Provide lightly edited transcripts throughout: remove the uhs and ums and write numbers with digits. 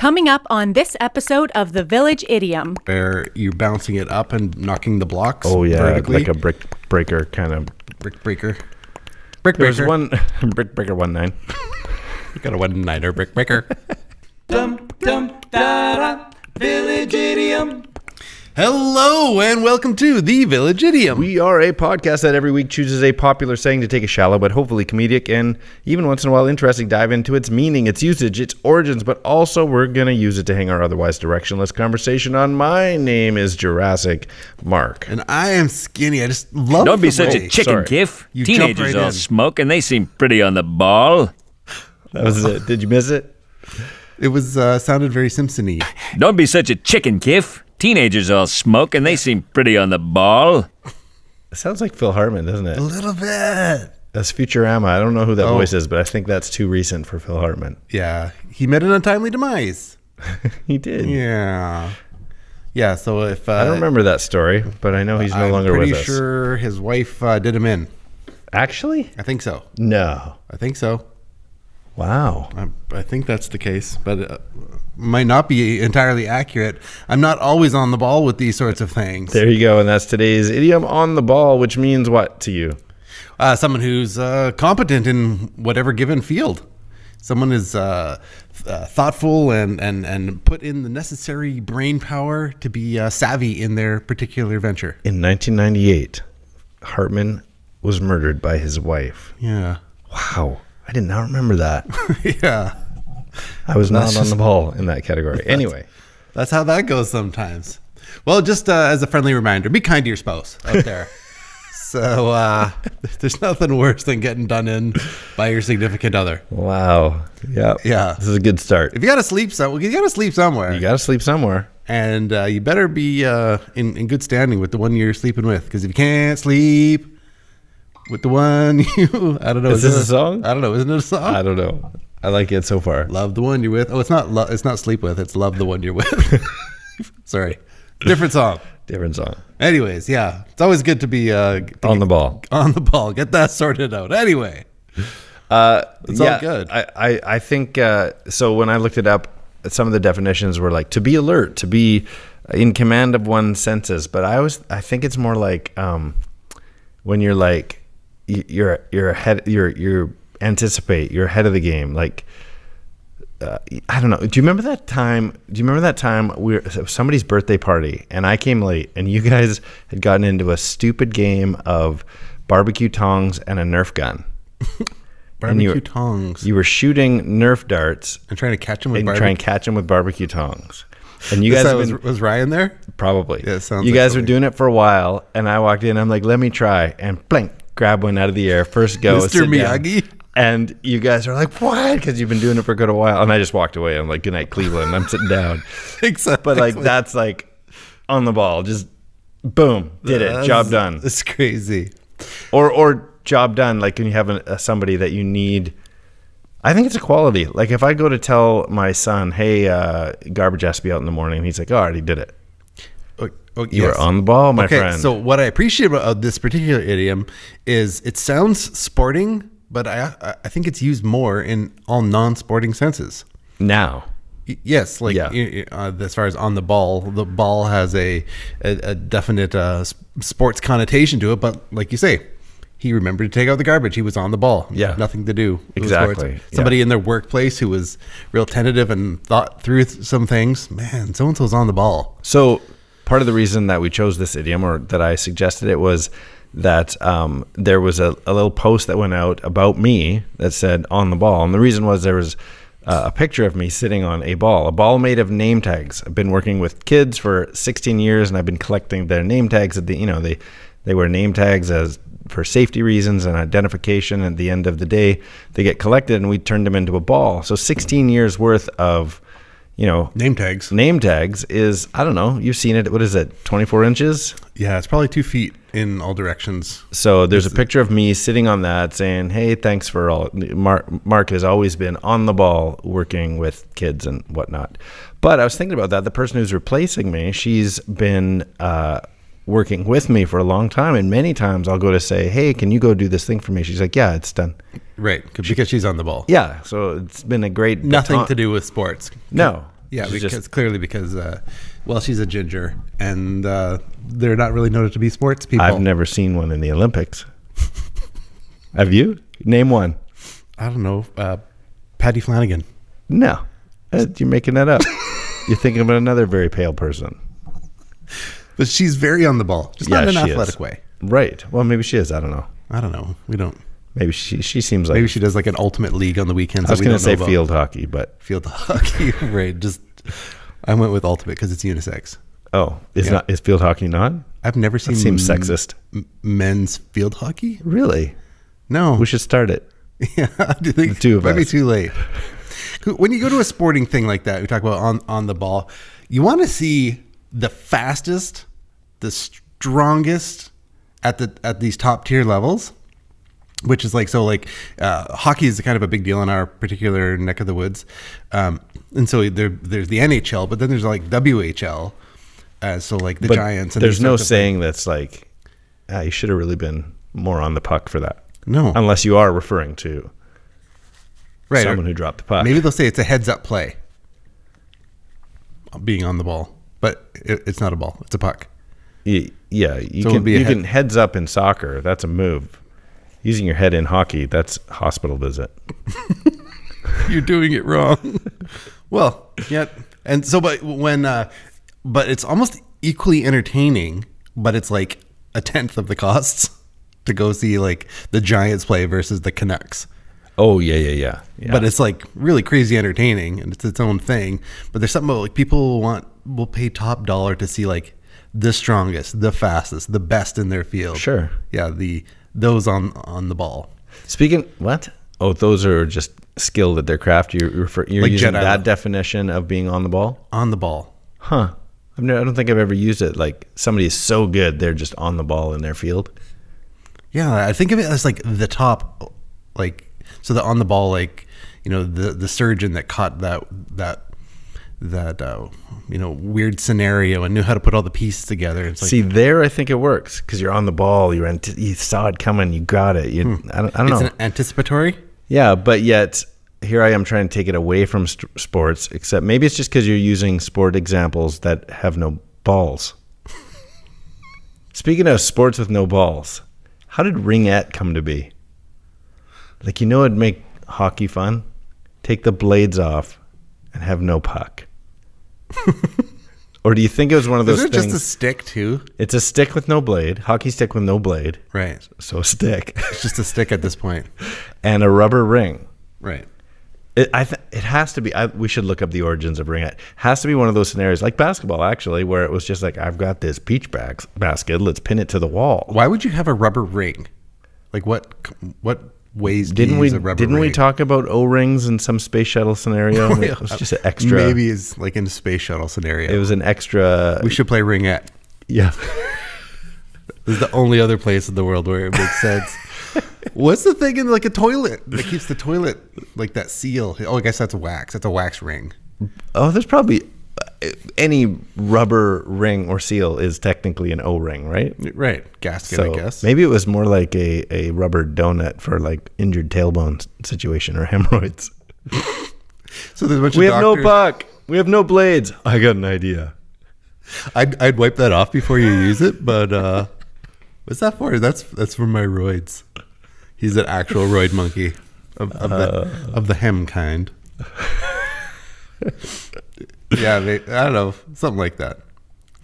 Coming up on this episode of the Village Idiom. Where you're bouncing it up and knocking the blocks vertically. Like a brick breaker kind of. Brick breaker. There's one brick breaker 1-9. You got a 1-9er brick breaker. Village Idiom. Hello and welcome to the Village Idiom. We are a podcast that every week chooses a popular saying to take a shallow but hopefully comedic and even once in a while interesting dive into its meaning, its usage, its origins, but also we're going to use it to hang our otherwise directionless conversation on. My name is Jurassic Mark. And I am Skinny. I just love Don't be the such way. a chicken, Sorry. Kiff. You Teenagers jumped right all in. smoke and they seem pretty on the ball. That was it. Did you miss it? It was sounded very Simpson-y. Don't be such a chicken, Kiff. Teenagers all smoke and they seem pretty on the ball. It sounds like Phil Hartman, doesn't it? A little bit. That's Futurama. I don't know who that voice is, but I think that's too recent for Phil Hartman. Yeah. He met an untimely demise. He did. Yeah. Yeah, so if... I don't remember that story, but I know he's no longer with us. I'm pretty sure his wife did him in. Actually? I think so. No. I think so. Wow. I think that's the case, but might not be entirely accurate. I'm not always on the ball with these sorts of things. There you go. And that's today's idiom, on the ball, which means what to you? Someone who's competent in whatever given field. Someone is thoughtful and put in the necessary brain power to be savvy in their particular venture. In 1998, Hartman was murdered by his wife. Yeah. Wow. I did not remember that. Yeah. I was not on the ball in that category. Anyway. That's how that goes sometimes. Well, just as a friendly reminder, be kind to your spouse out there. So there's nothing worse than getting done in by your significant other. Wow. Yeah. Yeah. This is a good start. If you got to sleep somewhere, you got to sleep somewhere. You got to sleep somewhere. And you better be in good standing with the one you're sleeping with. Because if you can't sleep with the one you... I don't know. Is this a song? I don't know. Isn't it a song? I don't know. I like it so far. Love the one you're with. Oh, it's not sleep with. It's love the one you're with. Sorry. Different song. Different song. Anyways, yeah. It's always good to be... On the ball. On the ball. Get that sorted out. Anyway. It's all good. I think... so when I looked it up, some of the definitions were like to be alert, to be in command of one's senses. But I think it's more like when you're like... You're ahead. You're anticipate. You're ahead of the game. Like I don't know. Do you remember that time? Somebody's birthday party and I came late and you guys had gotten into a stupid game of barbecue tongs and a Nerf gun. Barbecue tongs. You were shooting Nerf darts and trying to catch them with barbecue tongs. And you guys was Ryan there? Probably. Yeah, it sounds you like guys something. were doing it for a while and I walked in. I'm like, let me try, and blink. Grab one out of the air. First go. Mr. Miyagi. And you guys are like, what? Because you've been doing it for a good while. And I just walked away. I'm like, good night, Cleveland. I'm sitting down. Exactly. But like, that's like on the ball. Just boom. Did it. Job done. It's crazy. Or job done. Like when you have somebody that you need. I think it's a quality. Like if I go to tell my son, hey, garbage has to be out in the morning. He's like, oh, I already did it. You were on the ball, my friend. So what I appreciate about this particular idiom is it sounds sporting, but I think it's used more in all non-sporting senses. Now. Yes, like as far as on the ball has a definite sports connotation to it. But like you say, he remembered to take out the garbage. He was on the ball. Yeah. Nothing to do. Exactly. Somebody in their workplace who was real tentative and thought through some things. Man, so-and-so's on the ball. So part of the reason that we chose this idiom, or that I suggested it, was that there was a little post that went out about me that said on the ball. And the reason was there was a picture of me sitting on a ball made of name tags. I've been working with kids for 16 years and I've been collecting their name tags. They wear name tags for safety reasons and identification. At the end of the day, they get collected and we turned them into a ball. So 16 years worth of name tags. Name tags is, I don't know, you've seen it. What is it? 24 inches? Yeah, it's probably 2 feet in all directions. So there's a picture of me sitting on that saying, hey, thanks for all. Mark has always been on the ball working with kids and whatnot. But I was thinking about that. The person who's replacing me, she's been working with me for a long time. And many times I'll go to say, hey, can you go do this thing for me? She's like, yeah, it's done. Right, because she's on the ball. Yeah, so it's been a great... Nothing to do with sports. No. Yeah, She's because clearly because well, she's a ginger, and they're not really noted to be sports people. I've never seen one in the Olympics. Have you? Name one. I don't know. Patty Flanagan. No, you're making that up. You're thinking about another very pale person. But she's very on the ball, just not in an athletic way. Right. Well, maybe she is. I don't know. I don't know. We don't. Maybe she seems like. Maybe she does like an ultimate league on the weekends. I was going to say field hockey, but field hockey, right? Just I went with ultimate because it's unisex. Oh, is field hockey not? I've never seen. That seems sexist. Men's field hockey? Really? No. We should start it. Yeah, I think the two of might be us. too late. When you go to a sporting thing like that, we talk about on the ball. You want to see the fastest, the strongest at these top tier levels. Which is like, so like hockey is kind of a big deal in our particular neck of the woods. And so there's the NHL, but then there's like WHL. So like the Giants. And there's no saying that's like, you should have really been more on the puck for that. No. Unless you are referring to someone who dropped the puck. Maybe they'll say it's a heads up play. Being on the ball. But it's not a ball. It's a puck. Yeah, you can heads up in soccer. That's a move. Using your head in hockey, that's hospital visit. You're doing it wrong. Well, yeah. And so, but it's almost equally entertaining, but it's like a tenth of the costs to go see like the Giants play versus the Canucks. Oh, yeah. But it's like really crazy entertaining and it's its own thing. But there's something about like people will pay top dollar to see like the strongest, the fastest, the best in their field. Sure. Yeah, those on the ball. Speaking, what? Oh, those are just skilled at their craft. You're like using that definition of being on the ball? On the ball. Huh. I don't think I've ever used it. Like somebody is so good, they're just on the ball in their field. Yeah, I think of it as like the top, like, so the on the ball, like, you know, the surgeon that caught that weird scenario and knew how to put all the pieces together. It's like, see, there I think it works because you're on the ball. You saw it coming. You got it. I don't know. It's anticipatory. Yeah, but yet here I am trying to take it away from sports. Except maybe it's just because you're using sport examples that have no balls. Speaking of sports with no balls, how did ringette come to be? Like, it'd make hockey fun. Take the blades off and have no puck. Or do you think it was one of those things? Is it just a stick too? It's a stick with no blade. Hockey stick with no blade. Right. So a stick. It's just a stick at this point. And a rubber ring. Right. It has to be. We should look up the origins of ringette. It has to be one of those scenarios like basketball, actually, where it was just like, I've got this peach basket. Let's pin it to the wall. Why would you have a rubber ring? Like what ways didn't we talk about O-rings in some space shuttle scenario? It was just an extra. Maybe it's like in a space shuttle scenario. It was an extra. We should play ringette. Yeah. This is the only other place in the world where it makes sense. What's the thing in like a toilet that keeps the toilet like that seal? Oh, I guess that's wax. That's a wax ring. Oh, there's probably any rubber ring or seal is technically an O-ring, right? Right. Gasket, so I guess. Maybe it was more like a rubber donut for like injured tailbone situation or hemorrhoids. So there's a bunch we of have doctors. no puck. We have no blades. I got an idea. I'd wipe that off before you use it, but what's that for? That's for my roids. He's an actual roid monkey of the hem kind. Yeah, I don't know, something like that.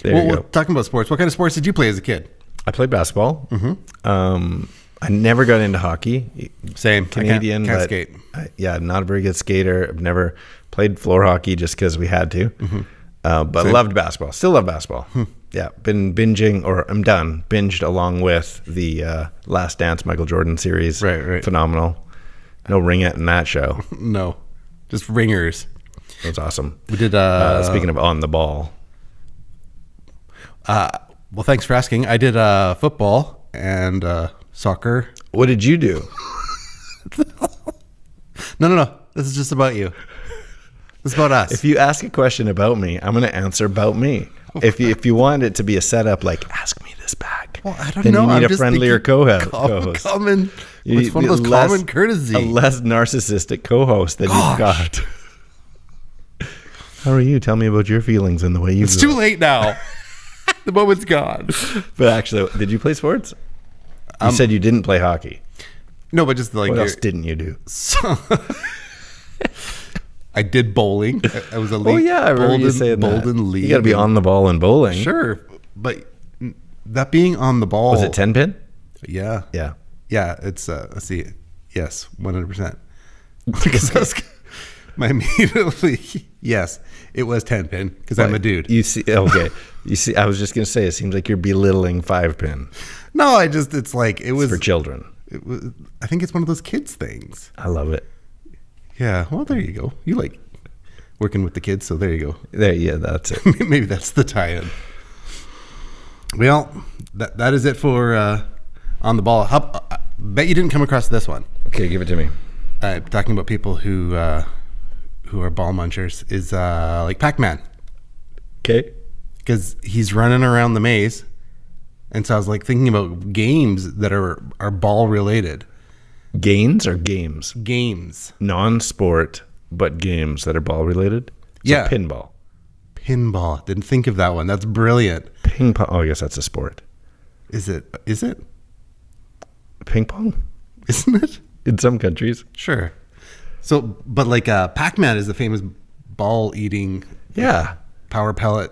There you go. Talking about sports, what kind of sports did you play as a kid? I played basketball. Mm-hmm. I never got into hockey. Same. Canadian. Can't skate. Not a very good skater. I've never played floor hockey just because we had to. Mm-hmm. But Same. loved basketball. Still love basketball. Yeah, been binging, or I'm done. Binged along with the Last Dance Michael Jordan series. Right. Phenomenal. No ringette in that show. No, just ringers. It was awesome. We did. Speaking of on the ball. Well, thanks for asking. I did football and soccer. What did you do? No. This is just about you. This is about us. If you ask a question about me, I'm going to answer about me. If you want it to be a setup, like ask me this back. Well, I don't then know. you need I'm a friendlier co-host. Common. It's one of those common courtesy. A less narcissistic co-host than you've got. How are you? Tell me about your feelings and the way you. It's too late now. The moment's gone. But actually, did you play sports? You said you didn't play hockey. No, but just like What else didn't you do? So, I did bowling. I was a league. Oh yeah, I remember you saying that. Bolden league. You got to be on the ball in bowling. Sure, but that being on the ball. Was it 10 pin? Yeah. Yeah. Yeah, it's let's see. Yes, 100%. Because my immediately yes, it was 10 pin because I'm a dude. You see, okay. You see, I was just gonna say, it seems like you're belittling 5 pin. No, it's like it was for children. It was, I think it's one of those kids things. I love it. Yeah. Well, there you go. You like working with the kids, so there you go. There, yeah, that's it. Maybe that's the tie-in. Well, that is it for On the Ball. Bet you didn't come across this one. Okay, give it to me. Talking about people who are ball munchers is like Pac-Man. Okay. Because he's running around the maze. And so I was like thinking about games that are ball related. Gains or games? Games. Non-sport, but games that are ball related? So yeah. Pinball. Pinball. Didn't think of that one. That's brilliant. Ping pong. Oh, I guess that's a sport. Is it? Ping pong? Isn't it? In some countries. Sure. So, but like Pac-Man is the famous ball eating. Yeah. Power pellet.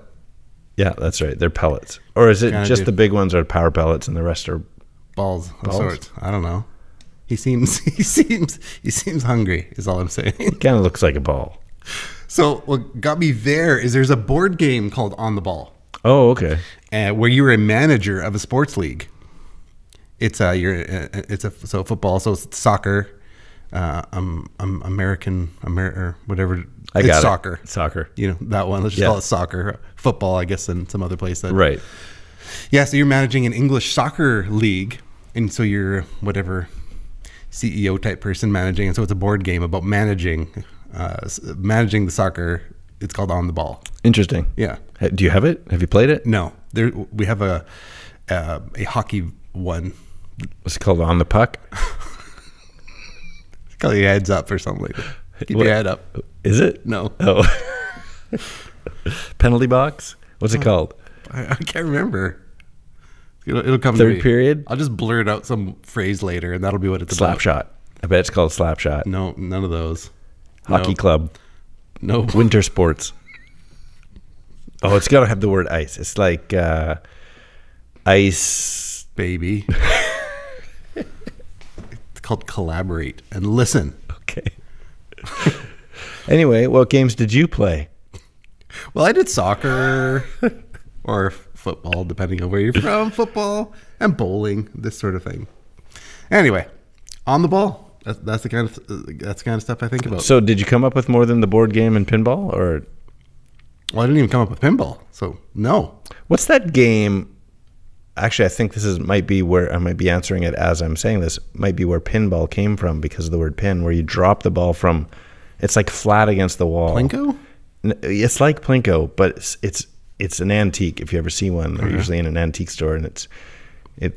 Yeah, that's right. They're pellets. Or is it just the big ones are power pellets and the rest are balls of sorts? I don't know. He seems hungry is all I'm saying. It kind of looks like a ball. So what got me there is there's a board game called On the Ball. Oh, okay. Where you're a manager of a sports league. It's so football, so it's soccer, American or whatever. I got soccer. Soccer. You know that one. Let's just call it soccer. Football, I guess, in some other place. Right. Yeah. So you're managing an English soccer league, and so you're whatever CEO type person managing, and so it's a board game about managing the soccer. It's called On the Ball. Interesting. Yeah. Do you have it? Have you played it? No. We have a hockey one. What's it called? On the Puck? Call your heads up or something like that. Keep your head up. Is it? No. Oh. Penalty box? What's it called? I can't remember. It'll come to me. Third period? I'll just blurt out some phrase later, and that'll be what it's Slap about. shot. I bet it's called slap shot. No, none of those. Hockey club. No. Winter sports. Oh, it's got to have the word ice. It's like ice. Baby. It's called collaborate and listen. Okay. Anyway, what games did you play? Well, I did soccer or football, depending on where you're from. Football and bowling, this sort of thing. Anyway, On the Ball. That's the kind of stuff I think about. So, did you come up with more than the board game and pinball, or? Well, I didn't even come up with pinball, so no. What's that game? Actually, I think might be where I might be answering it as I'm saying this. Might be where pinball came from because of the word pin, where you drop the ball from. It's like flat against the wall. Plinko? It's like Plinko, but it's an antique. If you ever see one, they're usually in an antique store, and it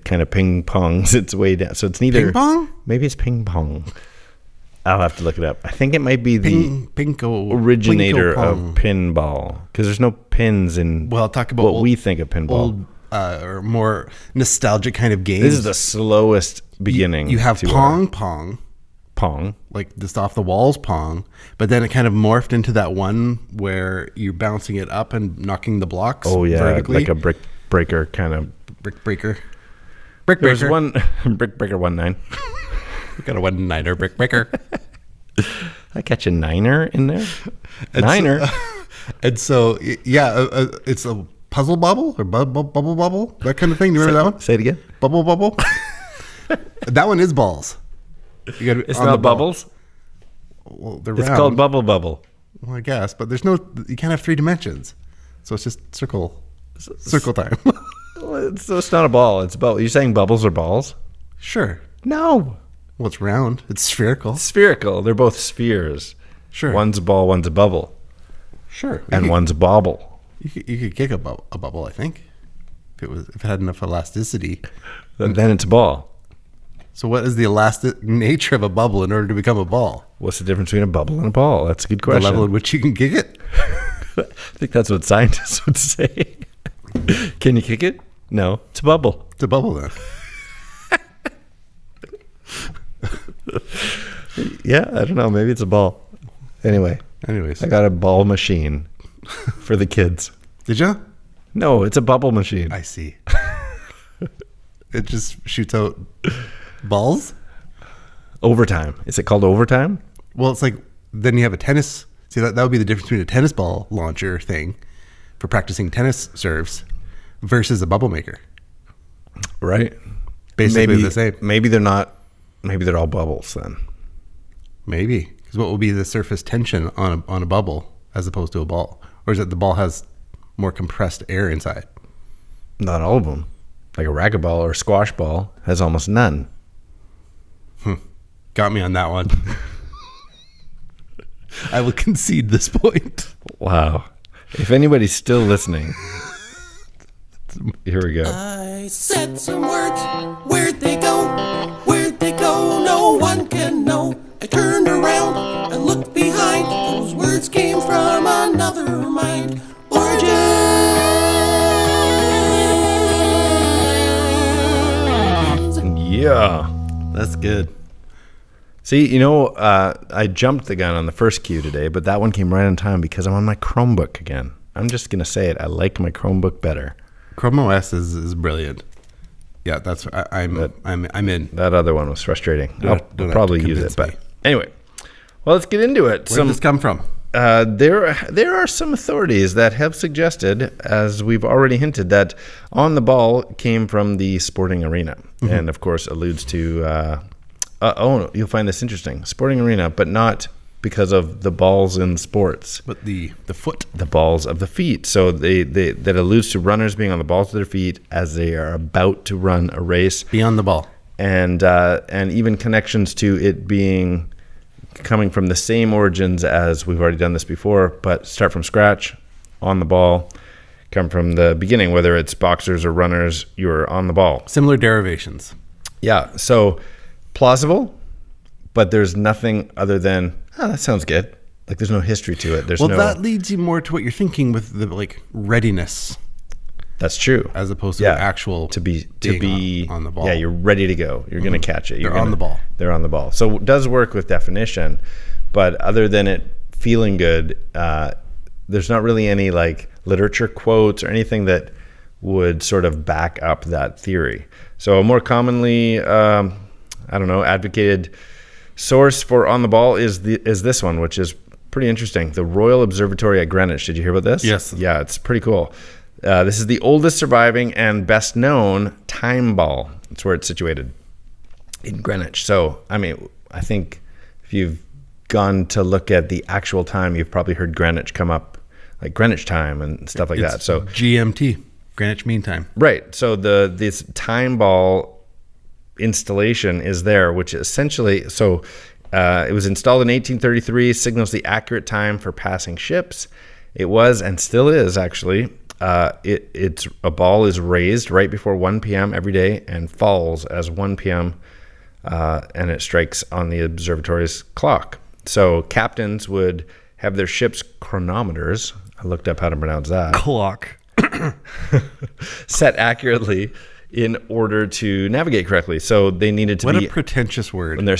kind of ping pongs its way down. So it's neither ping pong. Maybe it's ping pong. I'll have to look it up. I think it might be the Pinko originator Plinko of pinball, because there's no pins in. Well, talk about what we think of pinball. Old, or more nostalgic kind of games. This is the slowest beginning. You have pong, like just off the walls pong, but then it kind of morphed into that one where you're bouncing it up and knocking the blocks. Oh yeah, vertically. like a brick breaker kind of. Brick breaker. There's one brick breaker 1-9. We got a 1-9er brick breaker. I catch a 9er in there. Niner. And so yeah, it's a puzzle bubble or bubble, that kind of thing. Do you remember that one? Say it again. Bubble. That one is balls. You gotta, it's not bubbles. Well, they're it's round. called bubble. Well, I guess, but you can't have 3 dimensions, so it's just circle time. So it's not a ball. It's ball. You're saying bubbles are balls? Sure. No. Well, it's round. It's spherical. Spherical. They're both spheres. Sure. One's a ball. One's a bubble. Sure. And one's a bobble. You could kick a bubble. I think if it had enough elasticity. Then it's a ball. So what is the elastic nature of a bubble in order to become a ball? What's the difference between a bubble and a ball? That's a good question. The level at which you can kick it? think that's what scientists would say. Can you kick it? No, it's a bubble. It's a bubble then. Yeah, I don't know. Maybe it's a ball. Anyways, I got a ball machine for the kids. Did you? No, it's a bubble machine. I see. It just shoots out balls? Overtime. Is it called overtime? Well, it's like, then you have a tennis. See, that would be the difference between a tennis ball launcher thing for practicing tennis serves versus a bubble maker. Right. Basically the same. Maybe they're not. Maybe they're all bubbles then. Maybe. Because what will be the surface tension on a bubble as opposed to a ball? Or is it the ball has more compressed air inside? Not all of them. Like a racquetball or a squash ball has almost none. Got me on that one. I will concede this point. Wow. If anybody's still listening, here we go. I said some words, where'd they go? Where'd they go? No one can know. I turned around and looked behind. Those words came from another mind. Origin. Yeah. That's good. See, I jumped the gun on the first cue today, but that one came right on time because I'm on my Chromebook again. I'm just going to say it. I like my Chromebook better. Chrome OS is brilliant. Yeah, that's I'm in. That other one was frustrating. Don't I'll have to probably use it, convince but me. anyway. Well, let's get into it. Where did this come from? There are some authorities that have suggested, as we've already hinted, that On.The.Ball came from the sporting arena, and of course alludes to. You'll find this interesting. Sporting arena, but not because of the balls in sports, But the foot. the balls of the feet. So that alludes to runners being on the balls of their feet as they are about to run a race, Beyond the ball. and even connections to it being coming from the same origins as we've already done this before, but start from scratch, on the ball, come from the beginning, whether it's boxers or runners, you're on the ball. Similar derivations. Yeah, so plausible, but there's nothing other than, that sounds good. Like there's no history to it. There's Well, no. that leads you more to what you're thinking with the readiness That's true. as opposed to the actual to be being on the ball. Yeah, you're ready to go. You're going to catch it. They're on the ball. They're on the ball. So it does work with definition, but other than it feeling good, there's not really any like literature quotes or anything that would sort of back up that theory. So more commonly, advocated source for on the ball is this one, which is pretty interesting. The Royal Observatory at Greenwich. Did you hear about this? Yes. Yeah, it's pretty cool. This is the oldest surviving and best known time ball. That's where it's situated, in Greenwich. So, I mean, I think if you've gone to look at the actual time, you've probably heard Greenwich come up, like Greenwich time and stuff like that. So GMT, Greenwich Mean Time. right. So this time ball installation is there, which essentially, it was installed in 1833, signals the accurate time for passing ships. It was and still is actually. It's a ball is raised right before 1 p.m. every day and falls as 1 p.m. And it strikes on the observatory's clock. So captains would have their ship's chronometers. I looked up how to pronounce that. Clock. Set accurately in order to navigate correctly. So they needed to What be a pretentious word. when they're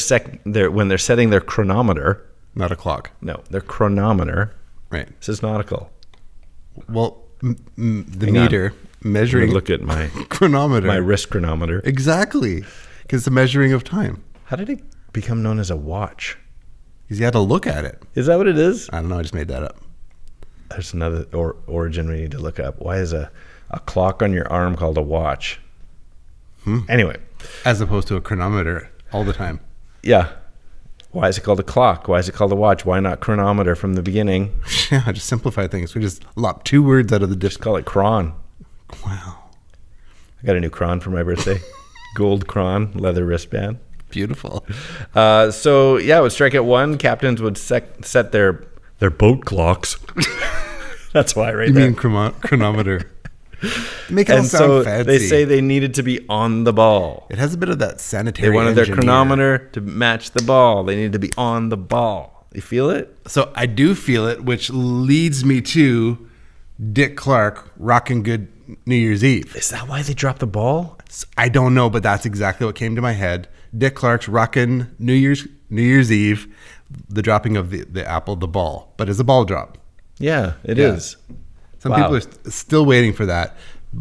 setting their chronometer. Not a clock. No, their chronometer. Right. This is nautical. Well, the Hang on. meter measuring Look at my chronometer. my wrist chronometer. Exactly. Because the measuring of time. How did it become known as a watch? Because you had to look at it. Is that what it is? I don't know. I just made that up. There's another origin we need to look up. Why is a clock on your arm called a watch? Anyway. As opposed to a chronometer all the time. Yeah. Why is it called a clock? Why is it called a watch? Why not chronometer from the beginning? Yeah, I just simplify things. We just lopped 2 words out of the Just disc. call it chron. Wow. I got a new chron for my birthday. Gold chron, leather wristband. Beautiful. So yeah, it would strike at 1. Captains would set their boat clocks. That's why, right You there. mean chronometer. Make it all And sound so fancy. they say they needed to be on the ball. it has a bit of that sanitary They wanted their engineer. chronometer to match the ball. They needed to be on the ball. You feel it? So I do feel it, which leads me to Dick Clark rocking good New Year's Eve. Is that why they dropped the ball? I don't know, but that's exactly what came to my head. Dick Clark's rocking New Year's Eve, the dropping of the apple, the ball, but it's a ball drop. Yeah, it is. Some people are still waiting for that.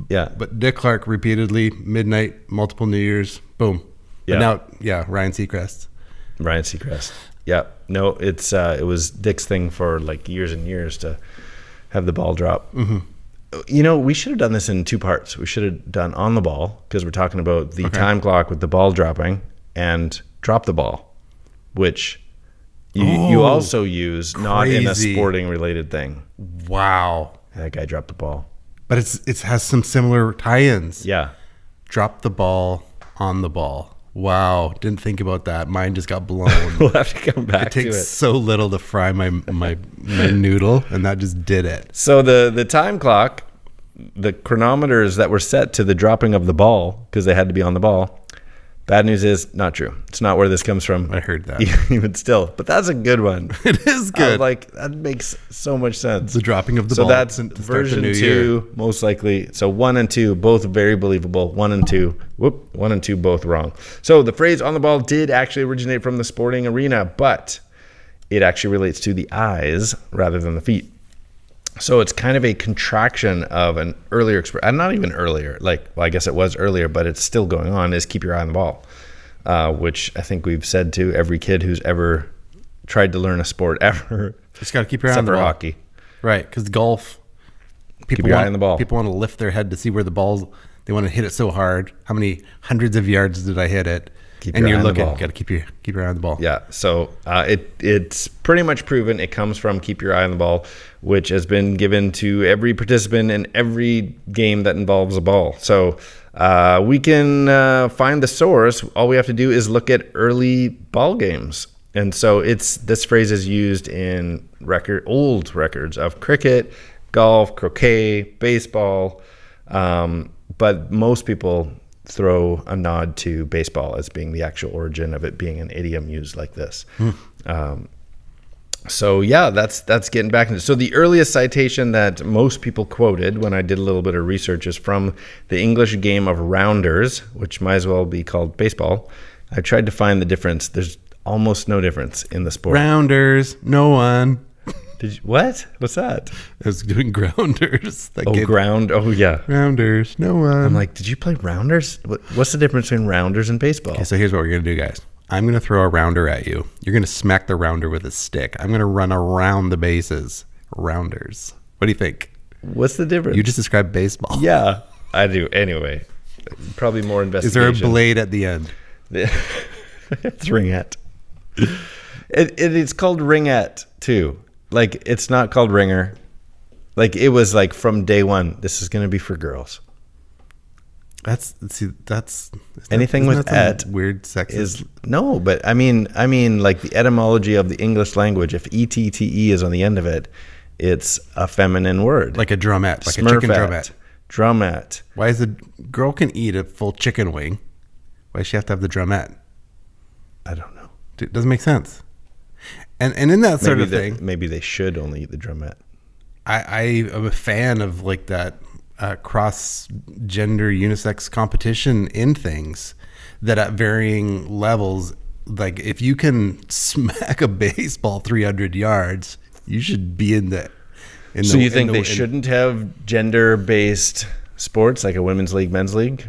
Yeah. But Dick Clark repeatedly, midnight, multiple New Year's, boom. Yeah. But now, Ryan Seacrest. Ryan Seacrest. Yeah. No, it was Dick's thing for like years and years to have the ball drop. Mm-hmm. You know, we should have done this in 2 parts. We should have done On the Ball, because we're talking about the time clock with the ball dropping, and Drop the Ball, which you also use not in a sporting related thing. Wow. That guy dropped the ball. But it has some similar tie-ins. Yeah. Drop the ball, on the ball. Wow. Didn't think about that. Mine just got blown. We'll have to come back to it. It takes so little to fry my noodle, and that just did it. So the time clock, the chronometers that were set to the dropping of the ball, because they had to be on the ball. Bad news is not true. It's not where this comes from. I heard that. Even still. But that's a good one. It is good. That makes so much sense. The dropping of the ball. So that's version 2, most likely. So 1 and 2, both very believable. 1 and 2. 1 and 2, both wrong. So the phrase on the ball did actually originate from the sporting arena, but it actually relates to the eyes rather than the feet. So it's kind of a contraction of an earlier expression, not even earlier, I guess it was earlier, but it's still going on, is keep your eye on the ball, which I think we've said to every kid who's ever tried to learn a sport ever. Just got to keep your eye on the ball. Hockey. Right, because golf, keep your eye on the ball. People want to lift their head to see where the ball's, they want to hit it so hard. How many hundreds of yards did I hit it? And you're looking, got to keep your eye on the ball. Yeah, so it's pretty much proven. It comes from keep your eye on the ball, which has been given to every participant in every game that involves a ball. So we can find the source. All we have to do is look at early ball games. And so this phrase is used in old records of cricket, golf, croquet, baseball, but most people throw a nod to baseball as being the actual origin of it being an idiom used like this. So yeah, that's getting back into. So the earliest citation that most people quoted when I did a little bit of research is from the English game of rounders, which might as well be called baseball. I tried to find the difference. There's almost no difference in the sport. Rounders, no one. Did you, what? What's that? I was doing grounders. Ground. Oh, yeah. Rounders, no one. I'm like, did you play rounders? What's the difference between rounders and baseball? Okay, so here's what we're going to do, guys. I'm going to throw a rounder at you. You're going to smack the rounder with a stick. I'm going to run around the bases. Rounders. What do you think? What's the difference? You just described baseball. Yeah, I do. Anyway, probably more investigation. Is there a blade at the end? It's ringette. It's called ringette, too. Like, it's not called ringer. Like, it was like from day one, this is going to be for girls. That's anything with et weird sexist is no, but I mean like the etymology of the English language, if ette is on the end of it, it's a feminine word. Like a drumette, like a chicken drumette. Drumette. Why is a girl can eat a full chicken wing? Why does she have to have the drumette? I don't know. It doesn't make sense. And in that sort of thing, maybe they should only eat the drumette. I am a fan of like that cross-gender unisex competition in things that at varying levels, like if you can smack a baseball 300 yards, you should be in the. So you think they shouldn't have gender-based sports like a women's league, men's league?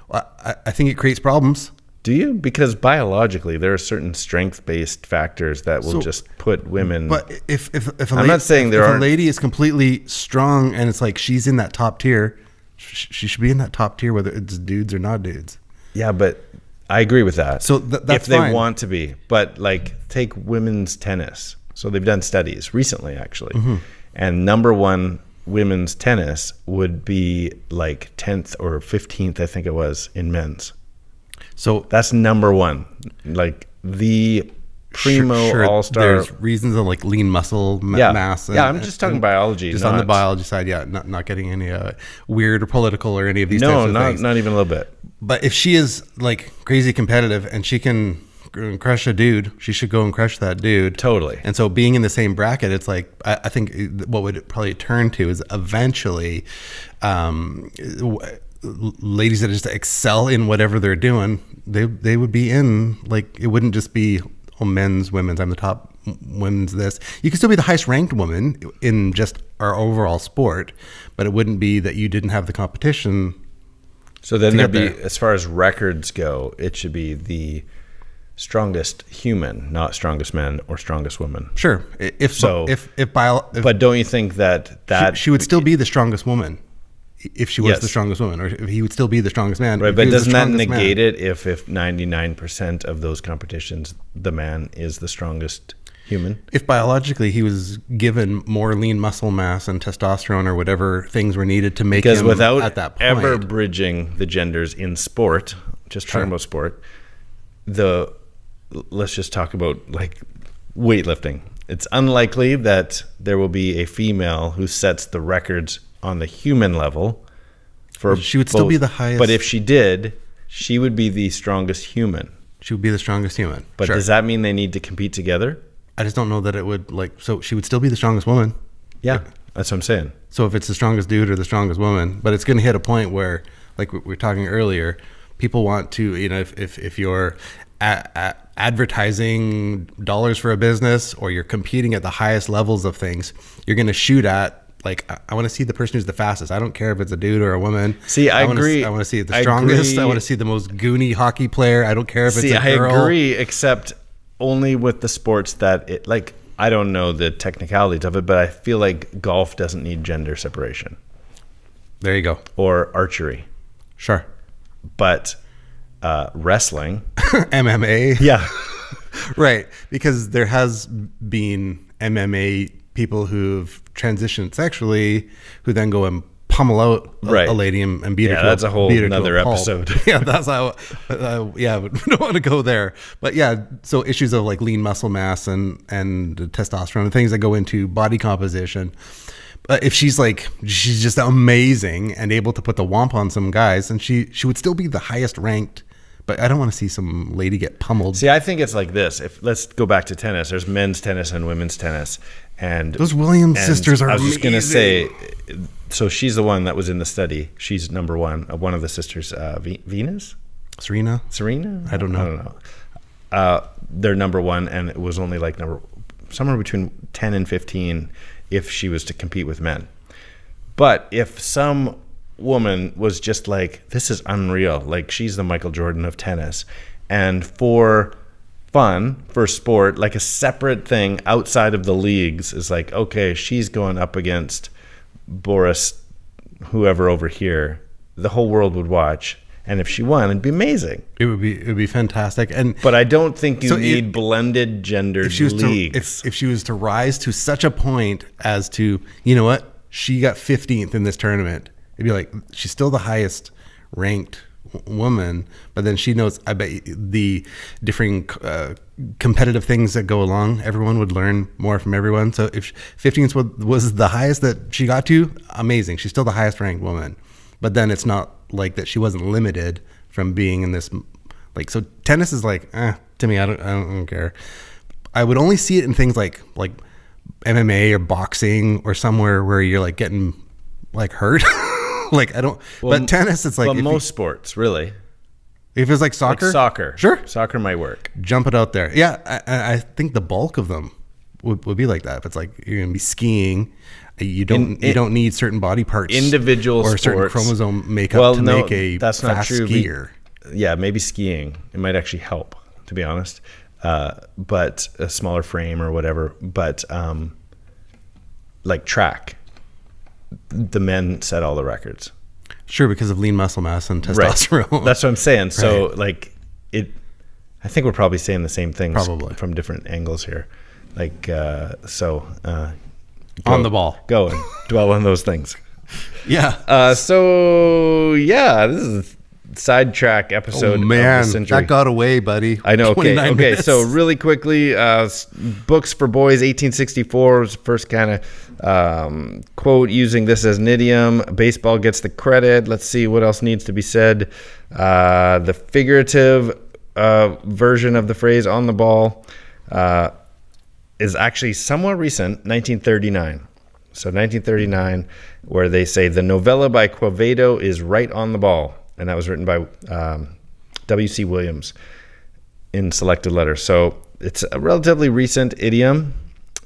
Well, I think it creates problems. Do you? Because biologically, there are certain strength-based factors that will just put women. But if I'm not saying there are. If a lady is completely strong and it's like she's in that top tier, she should be in that top tier whether it's dudes or not dudes. Yeah, but I agree with that. So that's if they fine. Want to be, but like take women's tennis. So they've done studies recently, actually, and number one women's tennis would be like 10th or 15th, I think it was, in men's. So that's number one, like the primo all-star. There's reasons of like lean muscle mass. Yeah, I'm just talking biology. Just on the biology side, not getting any weird or political or any of these types of things. No, not even a little bit. But if she is like crazy competitive and she can crush a dude, she should go and crush that dude. Totally. And so being in the same bracket, it's like, I think what would it probably turn to is eventually ladies that just excel in whatever they're doing, they would be in, like, it wouldn't just be, oh, men's, women's, I'm the top, women's this. You could still be the highest ranked woman in just our overall sport, but it wouldn't be that you didn't have the competition. So then there'd be, as far as records go, it should be the strongest human, not strongest man or strongest woman. Sure. But don't you think that she would still be the strongest woman if she was the strongest woman, or if he would still be the strongest man? Right, but doesn't that negate it if 99% of those competitions, the man is the strongest human? If biologically he was given more lean muscle mass and testosterone or whatever things were needed to make him without at that point. Ever bridging the genders in sport, just talking about sport, let's just talk about like weightlifting. It's unlikely that there will be a female who sets the records on the human level for she would still be the highest. But if she did, she would be the strongest human. She would be the strongest human. But does that mean they need to compete together? I just don't know that it would, like, so she would still be the strongest woman. Yeah, that's what I'm saying. So if it's the strongest dude or the strongest woman, but it's going to hit a point where, like we were talking earlier, people want to, you know, if you're advertising dollars for a business, or you're competing at the highest levels of things, you're going to shoot at, like, I want to see the person who's the fastest. I don't care if it's a dude or a woman. See, I agree. I want to see the strongest. I want to see the most goony hockey player. I don't care if it's a girl. I agree, except only with the sports that it, like, I don't know the technicalities of it, but I feel like golf doesn't need gender separation. There you go. Or archery. Sure. But wrestling. MMA. Yeah. Right. Because there has been MMA people who've transitioned sexually who then go and pummel out a lady and beat her to that's a whole another episode. Yeah, that's how we don't want to go there. But yeah, so issues of like lean muscle mass and testosterone and things that go into body composition. But if she's just amazing and able to put the womp on some guys, and she would still be the highest ranked. But I don't want to see some lady get pummeled. See, I think it's like this. Let's go back to tennis. There's men's tennis and women's tennis, and those Williams sisters are. I was just gonna say, so she's the one that was in the study. She's number one. One of the sisters, Venus, Serena. I don't know. They're number one, and it was only like somewhere between 10 and 15 if she was to compete with men. But if some woman was just like, this is unreal, like she's the Michael Jordan of tennis, and for fun, for sport, like a separate thing outside of the leagues is like, okay, she's going up against Boris whoever over here, the whole world would watch, and if she won, it'd be amazing. It would be fantastic. But I don't think you need blended gendered leagues. If she was to rise to such a point as to, you know what, she got 15th in this tournament, it'd be like, she's still the highest ranked woman, but then she knows, I bet, the different competitive things that go along. Everyone would learn more from everyone. So if 15th was the highest that she got to, amazing. She's still the highest ranked woman. But then it's not like that she wasn't limited from being in this, like, so tennis is like, to me, I don't care. I would only see it in things like MMA or boxing or somewhere where you're like getting like hurt. Like, I don't, but tennis, it's like, but most sports, really. If it's like soccer, sure, soccer might work. Jump it out there. Yeah, I think the bulk of them would be like that. If it's like you're gonna be skiing, you don't need certain body parts, individual or sports, certain chromosome makeup to make a that's not fast true. skier. Yeah, maybe skiing. It might actually help, to be honest. But a smaller frame or whatever. But like track, the men set all the records. Sure, because of lean muscle mass and testosterone. Right. That's what I'm saying. So like I think we're probably saying the same things from different angles here. Like on the ball. Go and dwell on those things. Yeah. So yeah, this is a sidetrack episode. Oh man, of the century. that got away, buddy. I know. Okay. Minutes. So really quickly, books for boys. 1864 was the first kind of quote using this as an idiom. Baseball gets the credit. Let's see what else needs to be said. The figurative version of the phrase on the ball is actually somewhat recent, 1939. So 1939, where they say the novella by Quevedo is right on the ball. And that was written by W.C. Williams in selected letters. So it's a relatively recent idiom,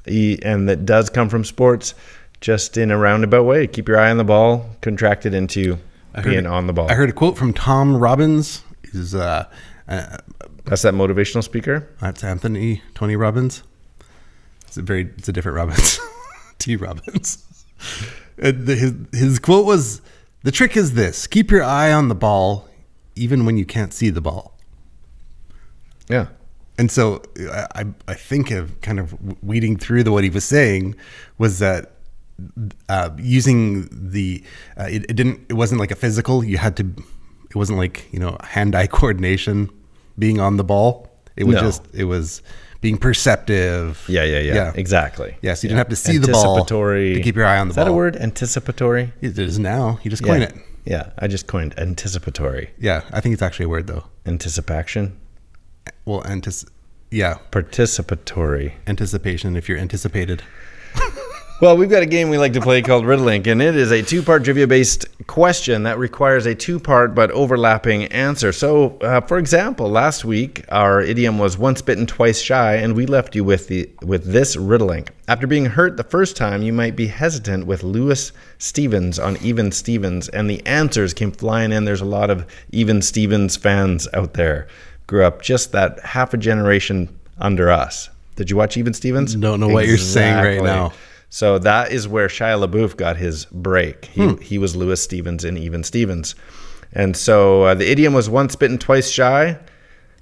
and that does come from sports, just in a roundabout way. Keep your eye on the ball, contracted into being on the ball. I heard a quote from Tom Robbins. That's that motivational speaker? That's Tony Robbins. It's a different Robbins. T. Robbins. His quote was, "The trick is this: keep your eye on the ball, even when you can't see the ball." Yeah. And so I think of kind of weeding through what he was saying was that using it wasn't like a physical. It wasn't like, hand-eye coordination being on the ball. It was being perceptive. Yeah. Exactly. Yeah, so you didn't have to see the ball to keep your eye on the ball. Is that a word? Anticipatory? It is now. You just coined it. Yeah, I just coined anticipatory. Yeah, I think it's actually a word though. Anticipaction? Well, yeah. Participatory. Anticipation, if you're anticipated. Well, we've got a game we like to play called Riddlink, and it is a two-part trivia-based question that requires a two-part but overlapping answer. So, for example, last week our idiom was once bitten, twice shy, and we left you with this Riddlink. After being hurt the first time, you might be hesitant with Lewis Stevens on Even Stevens, and the answers came flying in. There's a lot of Even Stevens fans out there. Grew up just that half a generation under us. Did you watch Even Stevens? Don't know what you're saying right now. So that is where Shia LaBeouf got his break. He was Lewis Stevens in Even Stevens. And so the idiom was once bitten, twice shy.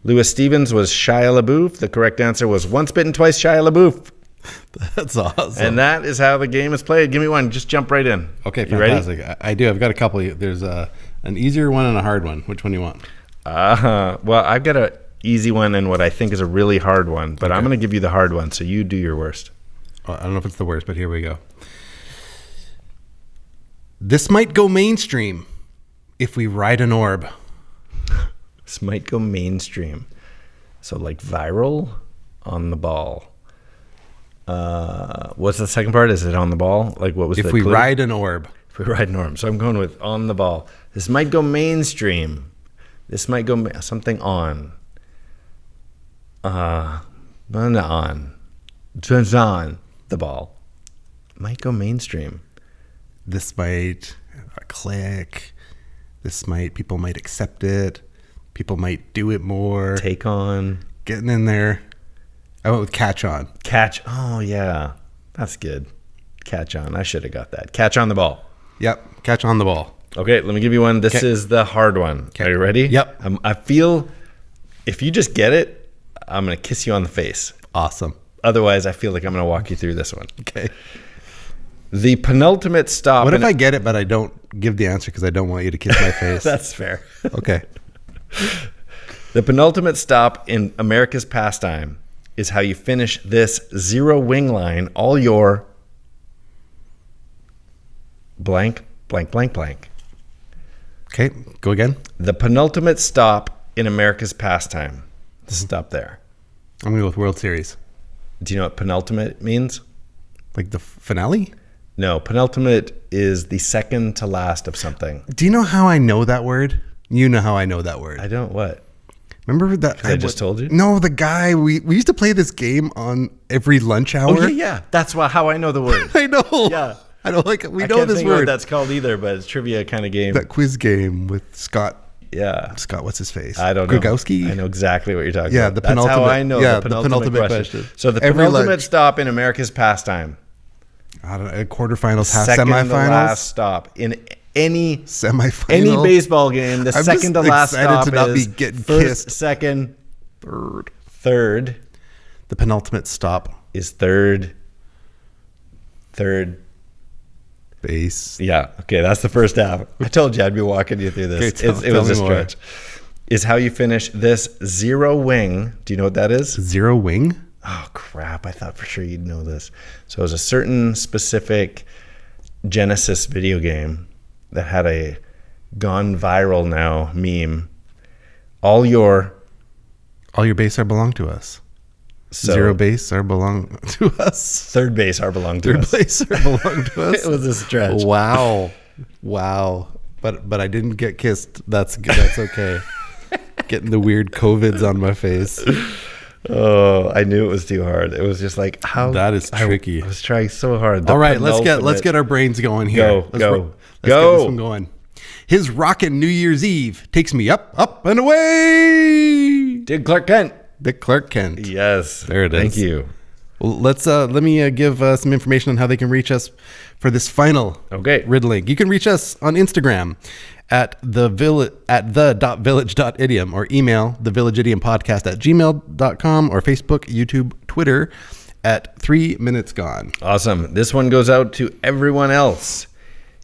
Lewis Stevens was Shia LaBeouf. The correct answer was once bitten, twice Shia LaBeouf. That's awesome. And that is how the game is played. Give me one. Just jump right in. Okay, you fantastic. Ready? I do. I've got a couple. There's an easier one and a hard one. Which one do you want? Well, I've got an easy one and what I think is a really hard one. But I'm going to give you the hard one, so you do your worst. I don't know if it's the worst, but here we go. This might go mainstream if we ride an orb. This might go mainstream. So like viral, on the ball. What's the second part? Is it on the ball? Like what was the If we clue? ride an orb. If we ride an orb. So I'm going with on the ball. This might go mainstream. This might go something on. Turns on the ball. Might go mainstream. This might click. People might accept it. People might do it more. Take on. Getting in there. I went with catch on. Catch. Oh, yeah. That's good. Catch on. I should have got that. Catch on the ball. Yep. Catch on the ball. Okay, let me give you one. This is the hard one. Okay. Are you ready? Yep. I feel if you just get it, I'm going to kiss you on the face. Awesome. Otherwise, I feel like I'm going to walk you through this one. Okay. The penultimate stop. What if I get it, but I don't give the answer because I don't want you to kiss my face? That's fair. Okay. The penultimate stop in America's pastime is how you finish this zero wing line, all your blank, blank, blank, blank. Okay, go again. The penultimate stop in America's pastime. Stop there. I'm going to go with World Series. Do you know what penultimate means? Like the finale? No, penultimate is the second to last of something. Do you know how I know that word? You know how I know that word. I don't what? Remember that? I just told you? No, the guy, we used to play this game on every lunch hour. Oh, yeah. That's how I know the word. I know. Yeah. I know, like, we know can't this think word. Of what that's called either, but it's trivia kind of game. That quiz game with Scott. Yeah. Scott, what's his face? I don't know. Grigowski? I know exactly what you're talking Yeah, about. the That's penultimate. how I know Yeah, the penultimate question. So the Every penultimate lunch. stop in America's pastime. I don't know, quarterfinals, half Second to semifinals. last stop in any Semifinal. any baseball game. The I'm second to just last excited stop to not is be getting first, kissed. second, third The penultimate stop. is third Base. Yeah. Okay. That's the first half. I told you I'd be walking you through this. Okay, It was a tell me more. stretch. Is how you finish this zero wing. Do you know what that is? Zero wing? Oh, crap. I thought for sure you'd know this. So it was a certain specific Genesis video game that had a gone viral now meme. All your All your base are belong to us. So, Zero base are belong to us. third base are belong to Third us. base are belong to us. It was a stretch. Wow. But I didn't get kissed. That's okay. Getting the weird COVIDs on my face. Oh, I knew it was too hard. It was just like how That is tricky. I was trying so hard. All right, let's get our brains going here. Let's Go. get this one going. His rockin' New Year's Eve takes me up and away. Did Clark Kent? Dick Clark Kent. Yes. There it is. Thank you. Well, let me give some information on how they can reach us for this final riddling. You can reach us on Instagram at the.village.idiom or email thevillageidiompodcast@gmail.com or Facebook, YouTube, Twitter at 3 Minutes Gone. Awesome. This one goes out to everyone else.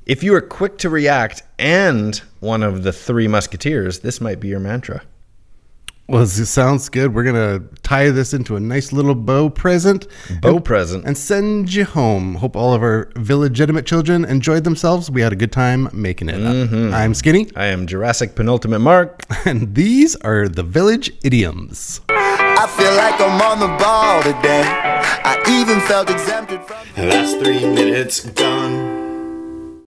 If you are quick to react and one of the three musketeers, this might be your mantra. Well, this sounds good. We're going to tie this into a nice little bow present. And send you home. Hope all of our village-legitimate children enjoyed themselves. We had a good time making it up. I'm Skinny. I am Jurassic Penultimate Mark. And these are the Village Idioms. I feel like I'm on the ball today. I even felt exempted from... That's 3 minutes gone.